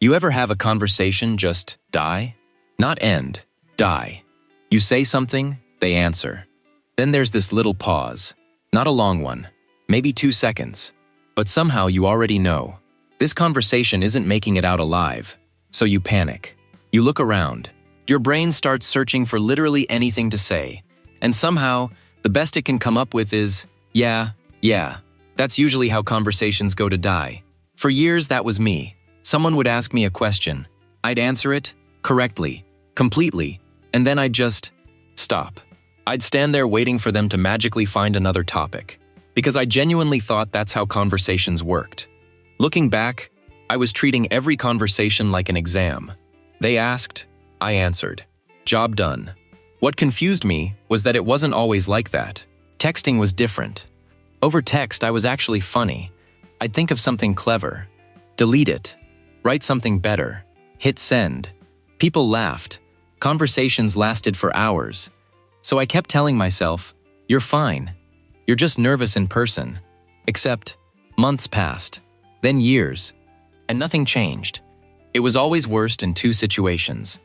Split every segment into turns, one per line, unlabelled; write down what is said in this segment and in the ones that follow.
You ever have a conversation just die? Not end, die. You say something, they answer. Then there's this little pause. Not a long one, maybe 2 seconds. But somehow you already know. This conversation isn't making it out alive. So you panic. You look around. Your brain starts searching for literally anything to say. And somehow, the best it can come up with is, yeah. That's usually how conversations go to die. For years, that was me. Someone would ask me a question. I'd answer it correctly, completely, and then I'd just stop. I'd stand there waiting for them to magically find another topic, because I genuinely thought that's how conversations worked. Looking back, I was treating every conversation like an exam. They asked, I answered. Job done. What confused me was that it wasn't always like that. Texting was different. Over text, I was actually funny. I'd think of something clever, delete it, write something better, hit send. People laughed. Conversations lasted for hours. So I kept telling myself, you're fine. You're just nervous in person. Except, months passed, then years, and nothing changed. It was always worst in 2 situations.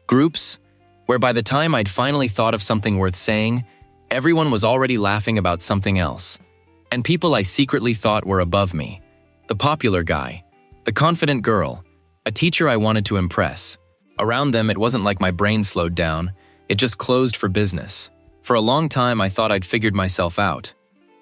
Groups, where by the time I'd finally thought of something worth saying, everyone was already laughing about something else. And people I secretly thought were above me. The popular guy, the confident girl, a teacher I wanted to impress. Around them, it wasn't like my brain slowed down, it just closed for business. For a long time, I thought I'd figured myself out.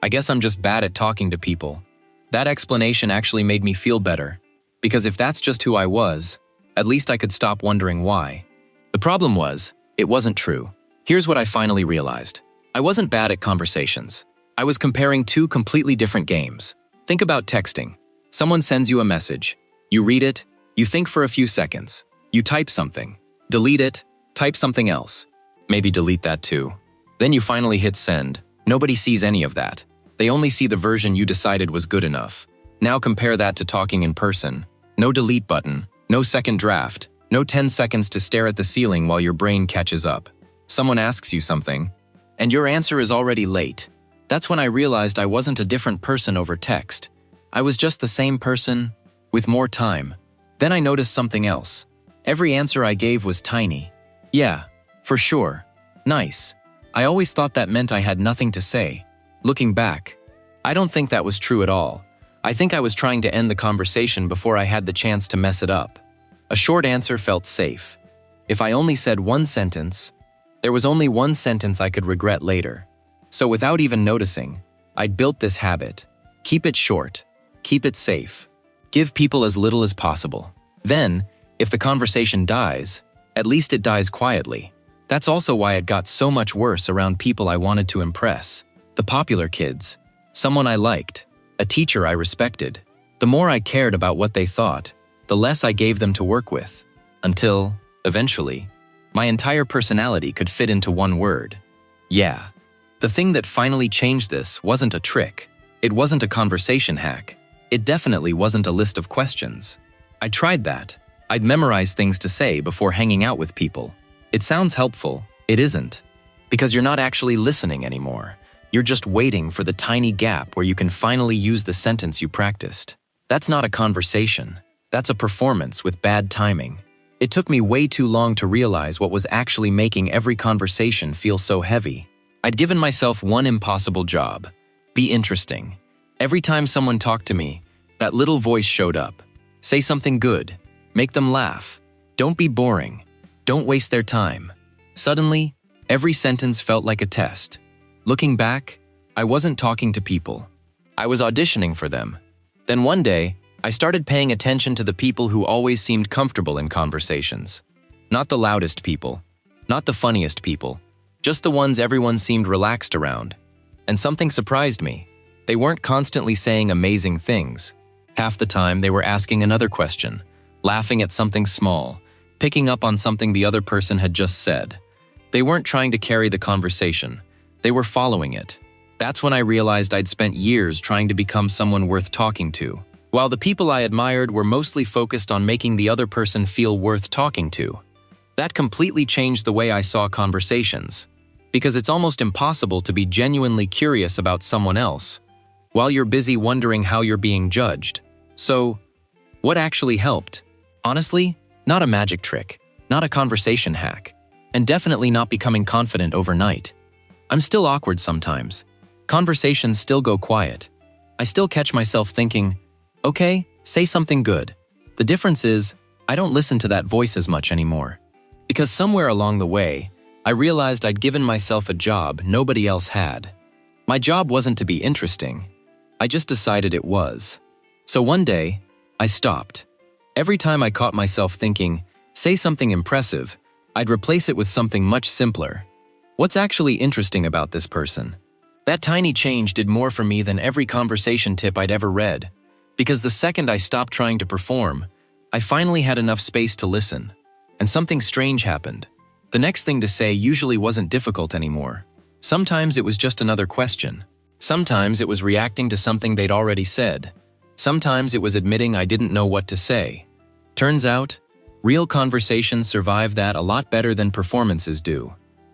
I guess I'm just bad at talking to people. That explanation actually made me feel better, because if that's just who I was, at least I could stop wondering why. The problem was, it wasn't true. Here's what I finally realized. I wasn't bad at conversations. I was comparing 2 completely different games. Think about texting. Someone sends you a message. You read it, you think for a few seconds. You type something, delete it, type something else. Maybe delete that too. Then you finally hit send. Nobody sees any of that. They only see the version you decided was good enough. Now compare that to talking in person. No delete button, no second draft, no 10 seconds to stare at the ceiling while your brain catches up. Someone asks you something, and your answer is already late. That's when I realized I wasn't a different person over text. I was just the same person, with more time. Then I noticed something else. Every answer I gave was tiny. Yeah, for sure. Nice. I always thought that meant I had nothing to say. Looking back, I don't think that was true at all. I think I was trying to end the conversation before I had the chance to mess it up. A short answer felt safe. If I only said 1 sentence, there was only 1 sentence I could regret later. So without even noticing, I'd built this habit. Keep it short. Keep it safe. Give people as little as possible. Then, if the conversation dies, at least it dies quietly. That's also why it got so much worse around people I wanted to impress. The popular kids, someone I liked, a teacher I respected. The more I cared about what they thought, the less I gave them to work with. Until, eventually, my entire personality could fit into one word. Yeah. The thing that finally changed this wasn't a trick. It wasn't a conversation hack. It definitely wasn't a list of questions. I tried that. I'd memorize things to say before hanging out with people. It sounds helpful. It isn't. Because you're not actually listening anymore. You're just waiting for the tiny gap where you can finally use the sentence you practiced. That's not a conversation. That's a performance with bad timing. It took me way too long to realize what was actually making every conversation feel so heavy. I'd given myself one impossible job. Be interesting. Every time someone talked to me, that little voice showed up. Say something good. Make them laugh. Don't be boring. Don't waste their time. Suddenly, every sentence felt like a test. Looking back, I wasn't talking to people. I was auditioning for them. Then one day, I started paying attention to the people who always seemed comfortable in conversations. Not the loudest people. Not the funniest people. Just the ones everyone seemed relaxed around. And something surprised me. They weren't constantly saying amazing things. Half the time, they were asking another question, laughing at something small, picking up on something the other person had just said. They weren't trying to carry the conversation. They were following it. That's when I realized I'd spent years trying to become someone worth talking to, while the people I admired were mostly focused on making the other person feel worth talking to. That completely changed the way I saw conversations, because it's almost impossible to be genuinely curious about someone else while you're busy wondering how you're being judged. So, what actually helped? Honestly, not a magic trick, not a conversation hack, and definitely not becoming confident overnight. I'm still awkward sometimes. Conversations still go quiet. I still catch myself thinking, okay, say something good. The difference is, I don't listen to that voice as much anymore. Because somewhere along the way, I realized I'd given myself a job nobody else had. My job wasn't to be interesting. I just decided it was. So one day, I stopped. Every time I caught myself thinking, say something impressive, I'd replace it with something much simpler. What's actually interesting about this person? That tiny change did more for me than every conversation tip I'd ever read. Because the second I stopped trying to perform, I finally had enough space to listen. And something strange happened. The next thing to say usually wasn't difficult anymore. Sometimes it was just another question. Sometimes it was reacting to something they'd already said. Sometimes it was admitting I didn't know what to say. Turns out, real conversations survive that a lot better than performances do.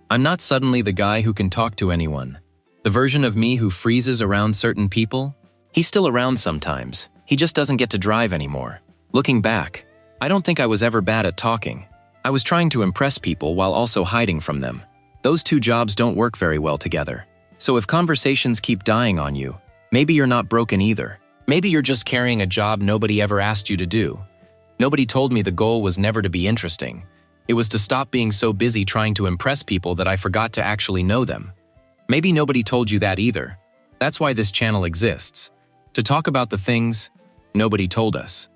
I'm not suddenly the guy who can talk to anyone. The version of me who freezes around certain people? He's still around sometimes. He just doesn't get to drive anymore. Looking back, I don't think I was ever bad at talking. I was trying to impress people while also hiding from them. Those two jobs don't work very well together. So if conversations keep dying on you, maybe you're not broken either. Maybe you're just carrying a job nobody ever asked you to do. Nobody told me the goal was never to be interesting. It was to stop being so busy trying to impress people that I forgot to actually know them. Maybe nobody told you that either. That's why this channel exists. To talk about the things nobody told us.